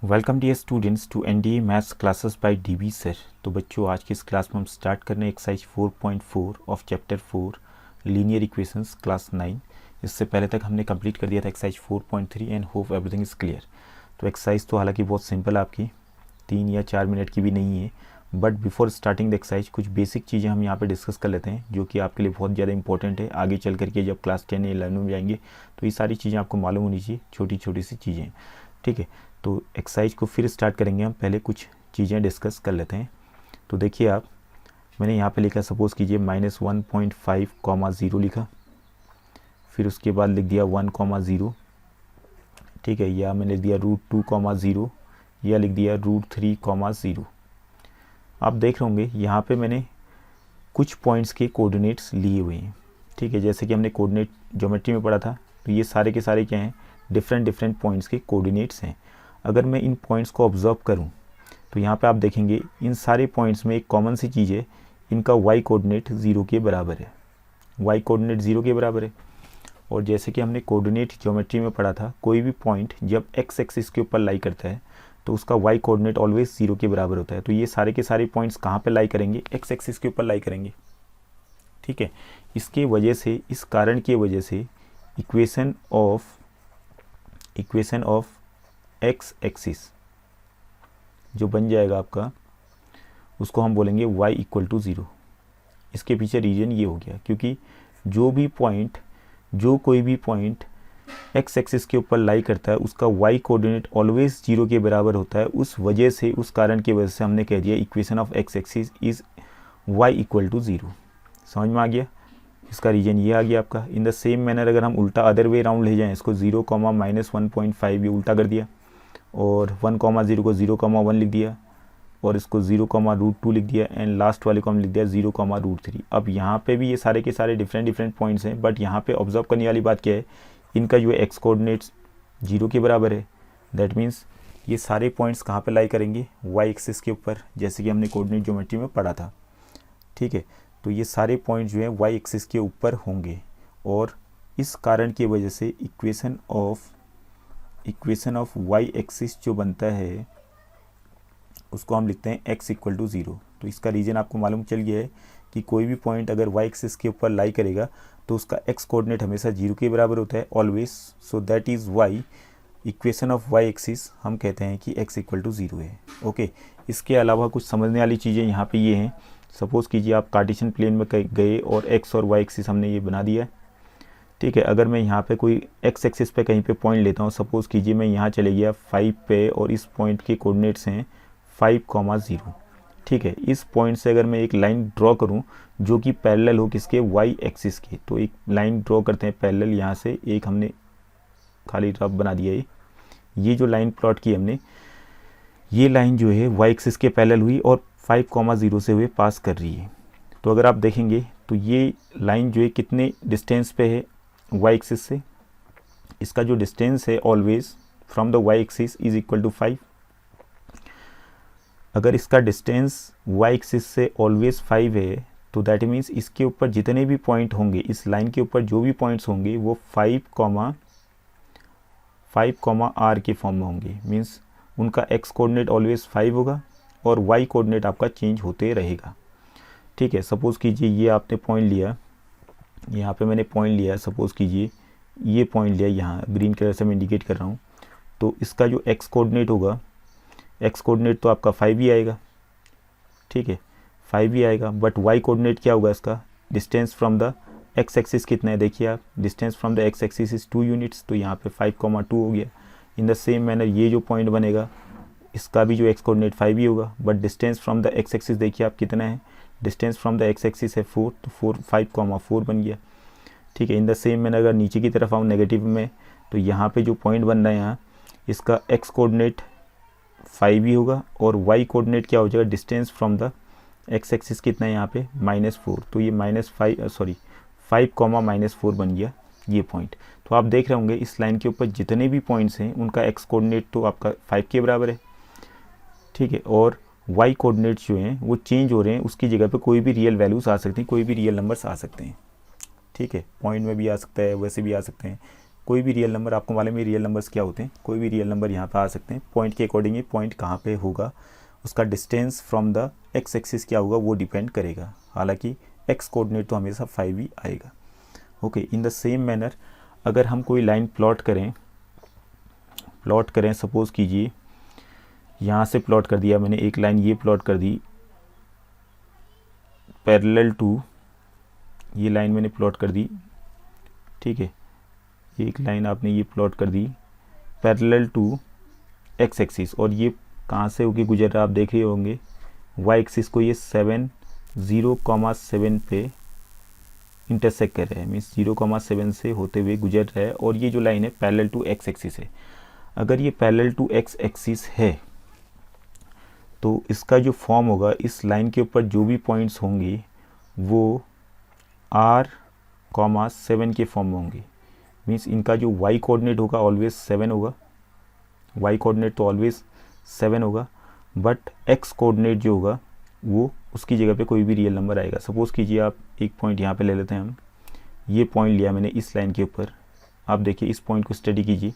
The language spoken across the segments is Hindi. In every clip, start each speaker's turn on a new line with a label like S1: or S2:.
S1: Welcome dear students to NDA maths classes by DB sir. तो बच्चों, आज की इस क्लास में हम स्टार्ट कर रहे हैं exercise 4.4 of chapter 4 linear equations class 9। इससे पहले तक हमने कंप्लीट कर दिया था exercise 4.3 and hope everything is clear. तो एक्सरसाइज तो हालांकि बहुत सिंपल है, आपकी 3 या 4 मिनट की भी नहीं है, but before starting the exercise कुछ बेसिक चीज़ें हम यहाँ पे डिस्कस कर लेते हैं जो कि आपके लिए बहुत ज़्यादा इंपॉर्टेंट है। आगे चल करके जब क्लास 10 या 11 में जाएंगे तो ये सारी चीज़ें आपको मालूम होनी चाहिए, छोटी छोटी सी चीज़ें। ठीक है, तो एक्सरसाइज को फिर स्टार्ट करेंगे। हम पहले कुछ चीज़ें डिस्कस कर लेते हैं। तो देखिए आप, मैंने यहाँ पे लिखा, सपोज़ कीजिए -1.5, 0 लिखा, फिर उसके बाद लिख दिया 1, 0। ठीक है, या मैंने लिख दिया √2, 0, या लिख दिया √3, 0। आप देख रहे होंगे यहाँ पे मैंने कुछ पॉइंट्स के कोऑर्डिनेट्स लिए हुए हैं। ठीक है, जैसे कि हमने कोऑर्डिनेट ज्योमेट्री में पढ़ा था, तो ये सारे के सारे क्या हैं, डिफरेंट पॉइंट्स के कोऑर्डिनेट्स हैं। अगर मैं इन पॉइंट्स को ऑब्जर्व करूं तो यहाँ पे आप देखेंगे इन सारे पॉइंट्स में एक कॉमन सी चीज़ है, इनका वाई कोऑर्डिनेट 0 के बराबर है। वाई कोऑर्डिनेट 0 के बराबर है। और जैसे कि हमने कोऑर्डिनेट ज्योमेट्री में पढ़ा था, कोई भी पॉइंट जब एक्स एक्सिस के ऊपर लाई करता है तो उसका वाई कोऑर्डिनेट ऑलवेज 0 के बराबर होता है। तो ये सारे के सारे पॉइंट्स कहाँ पे लाई करेंगे, एक्स एक्सिस के ऊपर लाई करेंगे। ठीक है, इसके वजह से, इस कारण की वजह से इक्वेशन ऑफ एक्स एक्सिस जो बन जाएगा आपका, उसको हम बोलेंगे y = 0। इसके पीछे रीजन ये हो गया क्योंकि जो कोई भी पॉइंट एक्स एक्सिस के ऊपर लाई करता है उसका y कोऑर्डिनेट ऑलवेज 0 के बराबर होता है। उस वजह से, उस कारण की वजह से हमने कह दिया equation of x axis is y = 0। समझ में आ गया? इसका रीजन ये आ गया आपका। इन द सेम मैनर अगर हम उल्टा अदर वे राउंड ले जाएं, इसको 0, -1.5 ये उल्टा कर दिया, और 1, 0 को 0, 1 लिख दिया, और इसको 0, √2 लिख दिया, एंड लास्ट वाले को हम लिख दिया 0, √3। अब यहाँ पे भी ये सारे के सारे डिफरेंट पॉइंट्स हैं, बट यहाँ पे ऑब्जर्व करने वाली बात क्या है, इनका जो एक्स कोऑर्डिनेट्स 0 के बराबर है। दैट मीन्स ये सारे पॉइंट्स कहाँ पे लाई करेंगे, वाई एक्सिस के ऊपर, जैसे कि हमने कोऑर्डिनेट ज्योमेट्री में पढ़ा था। ठीक है, तो ये सारे पॉइंट जो है वाई एक्सिस के ऊपर होंगे, और इस कारण की वजह से इक्वेशन ऑफ वाई एक्सिस जो बनता है उसको हम लिखते हैं x = 0। तो इसका रीज़न आपको मालूम चल गया है कि कोई भी पॉइंट अगर y एक्सिस के ऊपर लाई करेगा तो उसका x कोऑर्डिनेट हमेशा 0 के बराबर होता है always. So that is why equation of y axis हम कहते हैं कि x = 0 है। ओके, इसके अलावा कुछ समझने वाली चीज़ें यहाँ पे ये हैं। सपोज़ कीजिए आप कार्टेशियन प्लेन में गए और x और y एक्सिस हमने ये बना दिया है। ठीक है, अगर मैं यहाँ पे कोई x एक्सिस पे कहीं पे पॉइंट लेता हूँ, सपोज़ कीजिए मैं यहाँ चले गया 5 पे, और इस पॉइंट के कोऑर्डिनेट्स हैं 5, 0। ठीक है, इस पॉइंट से अगर मैं एक लाइन ड्रॉ करूँ जो कि पैरेलल हो किसके, y एक्सिस के, तो एक लाइन ड्रॉ करते हैं पैरेलल। यहाँ से एक हमने खाली रफ बना दिया है, ये जो लाइन प्लॉट की हमने, ये लाइन जो है y एक्सिस के पैरेलल हुई और 5, 0 से हुए पास कर रही है। तो अगर आप देखेंगे तो ये लाइन जो है कितने डिस्टेंस पे है y एक्सिस से, इसका जो डिस्टेंस है always from the y axis is equal to 5। अगर इसका डिस्टेंस y एक्सिस से ऑलवेज 5 है तो दैट मीन्स इसके ऊपर जितने भी पॉइंट होंगे, इस लाइन के ऊपर जो भी पॉइंट्स होंगे वो 5, r के फॉर्म में होंगे। मीन्स उनका x कोऑर्डिनेट ऑलवेज 5 होगा और y कोऑर्डिनेट आपका चेंज होते रहेगा। ठीक है, सपोज़ कीजिए ये आपने पॉइंट लिया, यहाँ पे मैंने पॉइंट लिया, सपोज़ कीजिए ये पॉइंट लिया, यहाँ ग्रीन कलर से मैं इंडिकेट कर रहा हूँ, तो इसका जो x कोऑर्डिनेट होगा, x कोऑर्डिनेट तो आपका 5 ही आएगा। ठीक है, 5 ही आएगा, बट y कोऑर्डिनेट क्या होगा इसका, distance from the x axis कितना है, देखिए आप, distance from the x axis is 2 units, तो यहाँ पे 5, 2 हो गया। इन द सेम मैनर ये जो पॉइंट बनेगा इसका भी जो x कोऑर्डिनेट 5 ही होगा, but distance from the x axis देखिए आप कितना है, distance from the x axis है 4, तो 5, 4 बन गया। ठीक है, इन द सेम मैनर अगर नीचे की तरफ आऊँ नेगेटिव में, तो यहाँ पे जो पॉइंट बन रहा है यहाँ, इसका x कोऑर्डिनेट 5 ही होगा, और y कोऑर्डिनेट क्या हो जाएगा, distance from the x axis कितना है यहाँ पे, -4, तो ये -5, 4 बन गया ये पॉइंट। तो आप देख रहे होंगे इस लाइन के ऊपर जितने भी पॉइंट्स हैं उनका x कोऑर्डिनेट तो आपका 5 के बराबर है। ठीक है, और y कोऑर्डिनेट्स जो हैं वो चेंज हो रहे हैं, उसकी जगह पे कोई भी रियल वैल्यूज आ सकती हैं, कोई भी रियल नंबर्स आ सकते हैं। ठीक है, पॉइंट में भी आ सकता है, वैसे भी आ सकते हैं, कोई भी रियल नंबर, आपको मालूम है रियल नंबर्स क्या होते हैं, कोई भी रियल नंबर यहाँ पे आ सकते हैं। पॉइंट के अकॉर्डिंग ही पॉइंट कहाँ पे होगा, उसका distance from the x axis क्या होगा वो डिपेंड करेगा। हालांकि एक्स कोऑर्डिनेट तो हमेशा 5 ही आएगा। Okay, in the same manner अगर हम कोई लाइन प्लॉट करें सपोज़ कीजिए यहाँ से प्लॉट कर दिया मैंने, एक लाइन ये प्लॉट कर दी पैरेलल टू, ये लाइन मैंने प्लॉट कर दी, ठीक है, एक लाइन आपने ये प्लॉट कर दी पैरेलल टू एक्स एक्सिस, और ये कहाँ से होके गुजर रहा है आप देख रहे होंगे, वाई एक्सिस को ये 0,7 पे इंटरसेक्ट कर रहा है, मीन्स 0,7 से होते हुए गुजर रहा है। और ये जो लाइन है पैरेलल टू एक्स एक्सिस है। अगर ये पैरेलल टू एक्स एक्सिस है तो इसका जो फॉर्म होगा, इस लाइन के ऊपर जो भी पॉइंट्स होंगे वो r,7 के फॉर्म में होंगे। मीन्स इनका जो y कोऑर्डिनेट होगा ऑलवेज 7 होगा, y कोऑर्डिनेट तो ऑलवेज 7 होगा, बट x कोऑर्डिनेट जो होगा वो उसकी जगह पे कोई भी रियल नंबर आएगा। सपोज़ कीजिए आप एक पॉइंट यहाँ पे ले लेते हैं हम, ये पॉइंट लिया मैंने इस लाइन के ऊपर, आप देखिए इस पॉइंट को स्टडी कीजिए,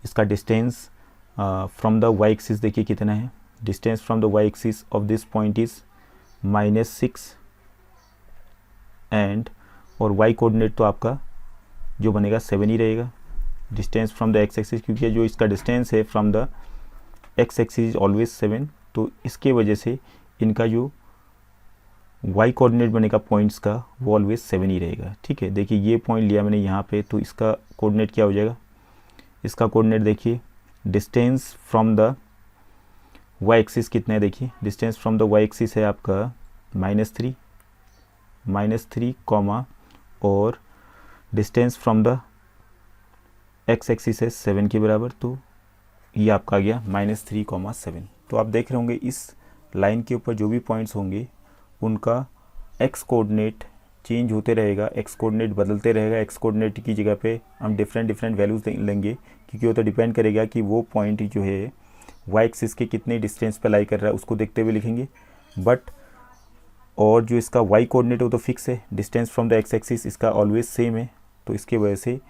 S1: इसका distance from the y axis देखिए कितना है, distance from the y axis of this point is -6 and, और y कोऑर्डिनेट तो आपका जो बनेगा 7 ही रहेगा। Distance from the x axis, क्योंकि जो इसका डिस्टेंस है from the x axis is always 7, तो इसके वजह से इनका जो y कोऑर्डिनेट बनेगा पॉइंट्स का वो ऑलवेज 7 ही रहेगा। ठीक है, देखिए ये पॉइंट लिया मैंने यहाँ पे, तो इसका कोऑर्डिनेट क्या हो जाएगा, इसका कोऑर्डिनेट देखिए distance from the y axis कितना है, देखिए distance from the y axis है आपका -3 कॉमा, और distance from the x axis है 7 के बराबर, तो ये आपका आ गया -3,7। तो आप देख रहे होंगे इस लाइन के ऊपर जो भी पॉइंट्स होंगे उनका x कोऑर्डिनेट चेंज होते रहेगा, x कोऑर्डिनेट बदलते रहेगा। x कोऑर्डिनेट की जगह पे हम डिफरेंट वैल्यूज़ लेंगे, क्योंकि वो तो डिपेंड करेगा कि वो पॉइंट जो है y एक्सिस के कितने डिस्टेंस पे लाई कर रहा है, उसको देखते हुए लिखेंगे। बट और जो इसका y कोऑर्डिनेट वो तो फिक्स है, distance from the x axis इसका ऑलवेज सेम है, तो इसके वजह से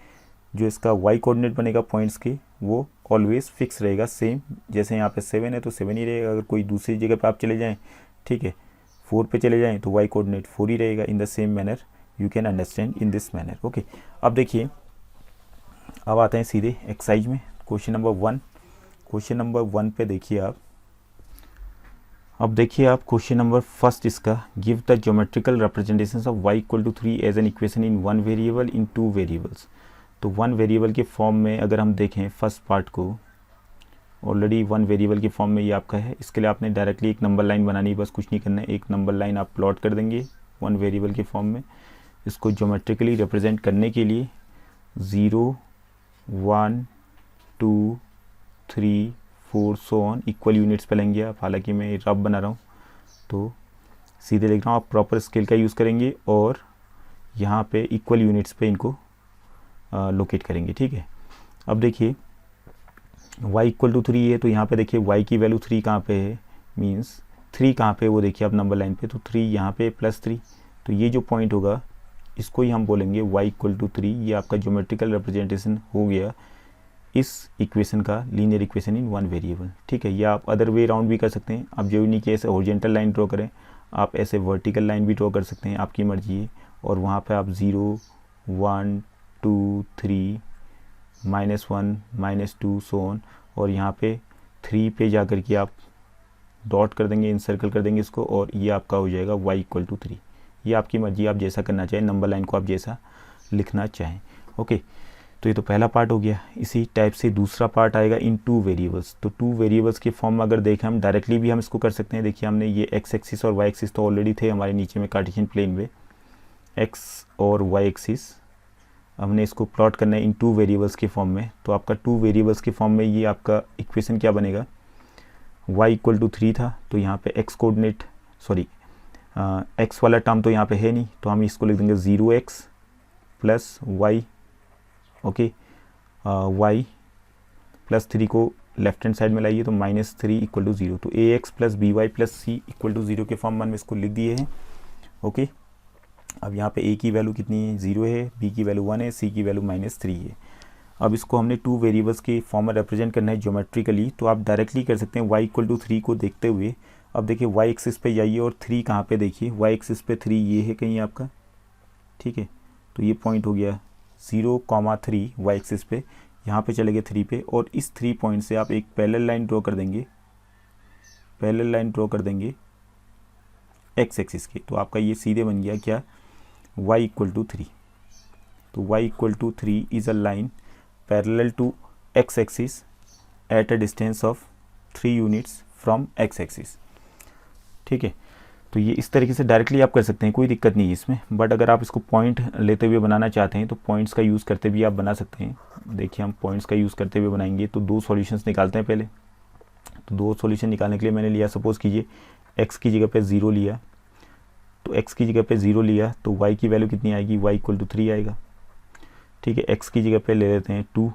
S1: जो इसका y कोऑर्डिनेट बनेगा पॉइंट्स के वो ऑलवेज फिक्स रहेगा सेम। जैसे यहाँ पे 7 है तो 7 ही रहेगा, अगर कोई दूसरी जगह पे आप चले जाएं, ठीक है, 4 पे चले जाएं तो y कोऑर्डिनेट 4 ही रहेगा। इन the same manner you can understand in this manner. Okay, अब देखिए, अब आते हैं सीधे एक्सरसाइज में। क्वेश्चन नंबर 1 पे देखिए आप, अब देखिए आप क्वेश्चन नंबर फर्स्ट इसका, give the geometrical representations of y = 3 as an equation in 1 variable in 2 variables. तो 1 वेरिएबल के फॉर्म में अगर हम देखें फर्स्ट पार्ट को, ऑलरेडी 1 वेरिएबल के फॉर्म में ये आपका है। इसके लिए आपने डायरेक्टली एक नंबर लाइन बनानी है, बस कुछ नहीं करना है, एक नंबर लाइन आप प्लॉट कर देंगे 1 वेरिएबल के फॉर्म में। इसको ज्योमेट्रिकली रिप्रेजेंट करने के लिए 0, 1, 2, 3, 4 सो ऑन इक्वल यूनिट्स पे लेंगे आप। हालांकि मैं रफ बना रहा हूँ तो सीधे लिख रहा हूँ, आप प्रॉपर स्केल का यूज़ करेंगे और यहाँ पे इक्वल यूनिट्स पे इनको लोकेट करेंगे। ठीक है, अब देखिए y = 3 है, तो यहाँ पे देखिए y की वैल्यू 3 कहाँ पे है, मींस 3 कहाँ पे, वो देखिए आप नंबर लाइन पे, तो 3 यहाँ पे +3, तो ये जो पॉइंट होगा इसको ही हम बोलेंगे y = 3। ये आपका ज्योमेट्रिकल रिप्रेजेंटेशन हो गया इस इक्वेशन का, लीनियर इक्वेशन इन 1 वेरिएबल। ठीक है, या आप अदर वे राउंड भी कर सकते हैं, आप जो नहीं कि ऐसे हॉरिजॉन्टल लाइन ड्रॉ करें, आप ऐसे वर्टिकल लाइन भी ड्रॉ कर सकते हैं, आपकी मर्जी है। और वहाँ पे आप 0, 1, 2, 3, -1, -2 सो ऑन, और यहाँ पे 3 पे जा कर के आप डॉट कर देंगे, इंसर्कल कर देंगे इसको, और ये आपका हो जाएगा y = 3। ये आपकी मर्जी, आप जैसा करना चाहें, नंबर लाइन को आप जैसा लिखना चाहें। ओके, तो ये तो पहला पार्ट हो गया। इसी टाइप से दूसरा पार्ट आएगा इन 2 वेरिएबल्स। तो 2 वेरिएबल्स के फॉर्म में अगर देखें हम डायरेक्टली भी हम इसको कर सकते हैं। देखिए हमने ये x एक्सिस और y एक्सिस तो ऑलरेडी थे हमारे नीचे में कार्टेशियन प्लेन में, x और y एक्सिस, हमने इसको प्लॉट करना है इन 2 वेरिएबल्स के फॉर्म में। तो आपका 2 वेरिएबल्स के फॉर्म में ये आपका इक्वेशन क्या बनेगा, y = 3 था, तो यहाँ पे x कोऑर्डिनेट, सॉरी x वाला टर्म तो यहाँ पे है नहीं, तो हम इसको लिख देंगे 0x + y। ओके, y +3 को लेफ्ट हैंड साइड में लाइए तो -3 = 0, तो ax + by + c = 0 के फॉर्म में हम इसको लिख दिए हैं। ओके, अब यहाँ पे ए की वैल्यू कितनी है, 0 है, बी की वैल्यू 1 है, सी की वैल्यू -3 है। अब इसको हमने 2 वेरिएबल्स के फॉर्म में रिप्रेजेंट करना है ज्योमेट्रिकली, तो आप डायरेक्टली कर सकते हैं y = 3 को देखते हुए। अब देखिए y एक्सिस पे जाइए और 3 कहाँ पे, देखिए y एक्सिस पे 3 ये है कहीं आपका, ठीक है। तो ये पॉइंट हो गया 0,3 y एक्सिस पे, यहाँ पे चले गए 3 पे, और इस 3 पॉइंट से आप एक पैरेलल लाइन ड्रॉ कर देंगे, पैरेलल लाइन ड्रॉ कर देंगे x एक्सिस की। तो आपका ये सीधे बन गया क्या, y = 3। तो y = 3 is a line parallel to x axis at a distance of 3 units from x axis, ठीक है। तो ये इस तरीके से डायरेक्टली आप कर सकते हैं, कोई दिक्कत नहीं है इसमें। बट अगर आप इसको पॉइंट लेते हुए बनाना चाहते हैं तो पॉइंट्स का यूज़ करते भी आप बना सकते हैं। देखिए हम पॉइंट्स का यूज़ करते हुए बनाएंगे, तो 2 सॉल्यूशंस निकालते हैं पहले। तो 2 सॉल्यूशन निकालने के लिए मैंने लिया, सपोज़ कीजिए x की जगह पे 0 लिया, तो x की जगह पे 0 लिया तो y की वैल्यू कितनी आएगी, y = 3 आएगा, ठीक है। x की जगह पे ले लेते हैं 2,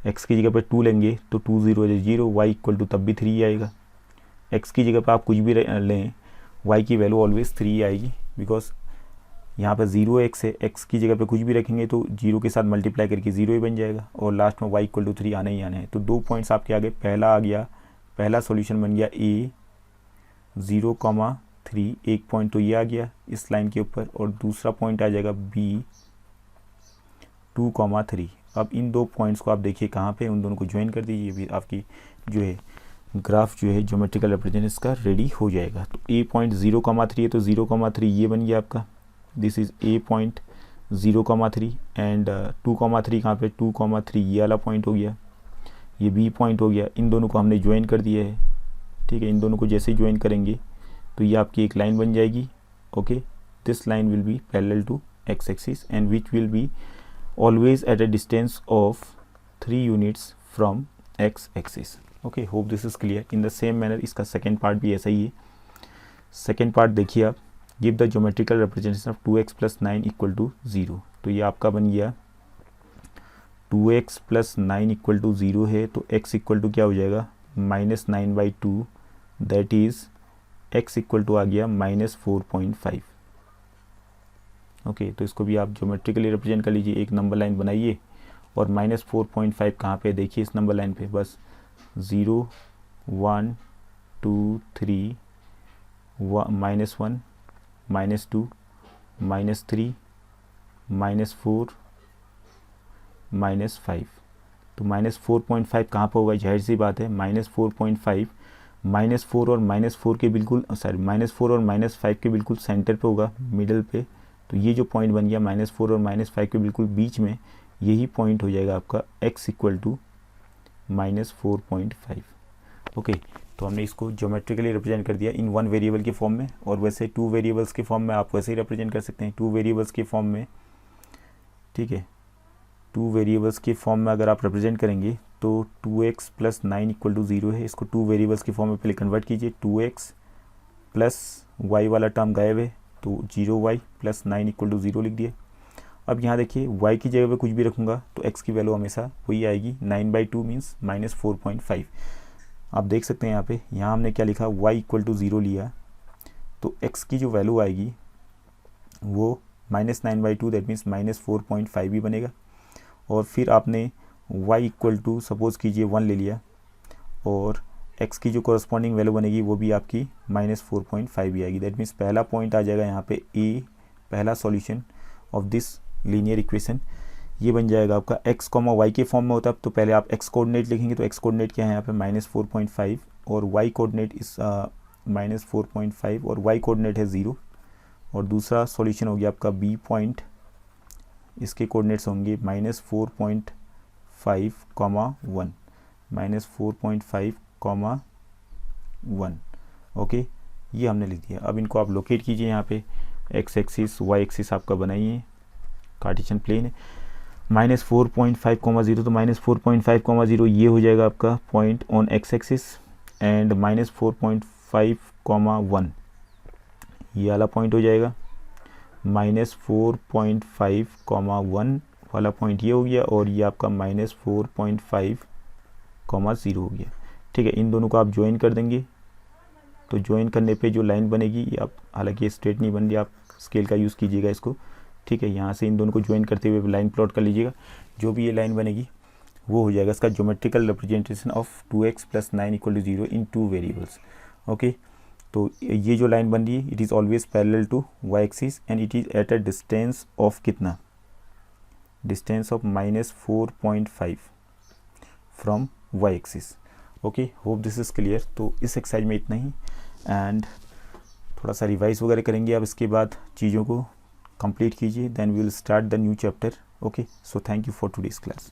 S1: x की जगह पे 2 लेंगे तो 2 0 0, y = तब भी 3 आएगा। x की जगह पे आप कुछ भी लें, y की वैल्यू ऑलवेज 3 आएगी, बिकॉज यहाँ पे 0 x है, x की जगह पे कुछ भी रखेंगे तो 0 के साथ मल्टीप्लाई करके 0 ही बन जाएगा, और लास्ट में y = 3 आना ही आना है। तो 2 पॉइंट्स आपके आगे, पहला आ गया, पहला सॉल्यूशन बन गया a 0,3, एक पॉइंट तो ये आ गया इस लाइन के ऊपर, और दूसरा पॉइंट आ जाएगा b 2,3। अब इन 2 पॉइंट्स को आप देखिए कहाँ पे, उन दोनों को ज्वाइन कर दीजिए, भी आपकी जो है ग्राफ जो है ज्योमेट्रिकल रिप्रेजेंटेशन इसका रेडी हो जाएगा। तो a पॉइंट 0,3 है, तो 0,3 ये बन गया आपका, this is a point 0,3, and 2,3 कहाँ पे, 2,3 ये वाला पॉइंट हो गया, ये b पॉइंट हो गया। इन दोनों को हमने ज्वाइन कर दिया है, ठीक है। इन दोनों को जैसे ही ज्वाइन करेंगे तो ये आपकी एक लाइन बन जाएगी, okay. This line will be parallel to x axis and which will be always at a distance of 3 units from x axis, okay. Hope this is clear. In the same manner इसका सेकेंड पार्ट भी ऐसा ही है। सेकेंड पार्ट देखिए आप, give the geometrical representation of 2x + 9 = 0। तो ये आपका बन गया 2x + 9 = 0 है, तो x = क्या हो जाएगा, -9/2, दैट इज़ x = आ गया -4.5, ओके। तो इसको भी आप ज्योमेट्रिकली रिप्रेजेंट कर लीजिए, एक नंबर लाइन बनाइए, और -4.5 कहाँ पे, देखिए इस नंबर लाइन पे, बस 0 1 2 3 -1 -2 -3 -4 -5। तो -4.5 कहाँ पर होगा, जाहिर सी बात है -4.5 -4 और -4 के बिल्कुल, सॉरी -4 और -5 के बिल्कुल सेंटर पे होगा, मिडल पे। तो ये जो पॉइंट बन गया -4 और -5 के बिल्कुल बीच में, यही पॉइंट हो जाएगा आपका x = -4.5, ओके। तो हमने इसको ज्योमेट्रिकली रिप्रेजेंट कर दिया इन 1 वेरिएबल के फॉर्म में, और वैसे 2 वेरिएबल्स के फॉर्म में आप वैसे ही रिप्रेजेंट कर सकते हैं, 2 वेरिएबल्स के फॉर्म में, ठीक है। 2 वेरिएबल्स के फॉर्म में अगर आप रिप्रेजेंट करेंगे तो 2x + 9 = 0 है, इसको 2 वेरिएबल्स के फॉर्म में पहले कन्वर्ट कीजिए, 2x + y वाला टर्म गायब है, तो 0y + 9 = 0 लिख दिए। अब यहाँ देखिए y की जगह पे कुछ भी रखूँगा तो x की वैल्यू हमेशा वही आएगी, 9/2 मीन्स -4.5। आप देख सकते हैं यहाँ हमने क्या लिखा, y = 0 लिया, तो x की जो वैल्यू आएगी वो -9/2, दैट मीन्स -4.5 ही बनेगा। और फिर आपने y = सपोज़ कीजिए 1 ले लिया, और x की जो कॉरस्पॉन्डिंग वैल्यू बनेगी वो भी आपकी -4.5 ही आएगी, दैट मीन्स पहला पॉइंट आ जाएगा यहाँ पे a, पहला solution of this linear equation. ये बन जाएगा आपका x, y के फॉर्म में होता है तो पहले आप x कोऑर्डिनेट लिखेंगे, तो x कोऑर्डिनेट क्या है यहाँ पे -4.5, और y कोऑर्डिनेट इस -4.5, और y कोऑर्डिनेट है 0। और दूसरा सॉल्यूशन हो गया आपका b पॉइंट, इसके कोऑर्डिनेट्स होंगे -4.5, 1 -4.5, 1, ओके। ये हमने लिख दिया। अब इनको आप लोकेट कीजिए, यहाँ पे x एक्सिस y एक्सिस आपका बनाइए, कार्टेशियन प्लेन है, -4.5, 0, तो -4.5, 0 ये हो जाएगा आपका point on x axis, and -4.5, 1 ये वाला पॉइंट हो जाएगा, -4.5, 1 वाला पॉइंट ये हो गया, और ये आपका -4.5, 0 हो गया, ठीक है। इन दोनों को आप ज्वाइन कर देंगे, तो ज्वाइन करने पे जो लाइन बनेगी ये आप, हालांकि ये स्ट्रेट नहीं बन रही, आप स्केल का यूज़ कीजिएगा इसको, ठीक है। यहाँ से इन दोनों को ज्वाइन करते हुए लाइन प्लॉट कर लीजिएगा, जो भी ये लाइन बनेगी वो हो जाएगा इसका geometrical representation of 2x + 9 = 0 in 2 variables. Okay, तो ये जो लाइन बन रही है it is always parallel to y axis and it is at a distance of कितना, distance of -4.5 from y axis. Okay, hope this is clear. तो इस एक्सरसाइज में इतना ही, एंड थोड़ा सा रिवाइज वगैरह करेंगे आप, इसके बाद चीज़ों को कंप्लीट कीजिए, then we will start the new chapter. Okay, so thank you for today's class.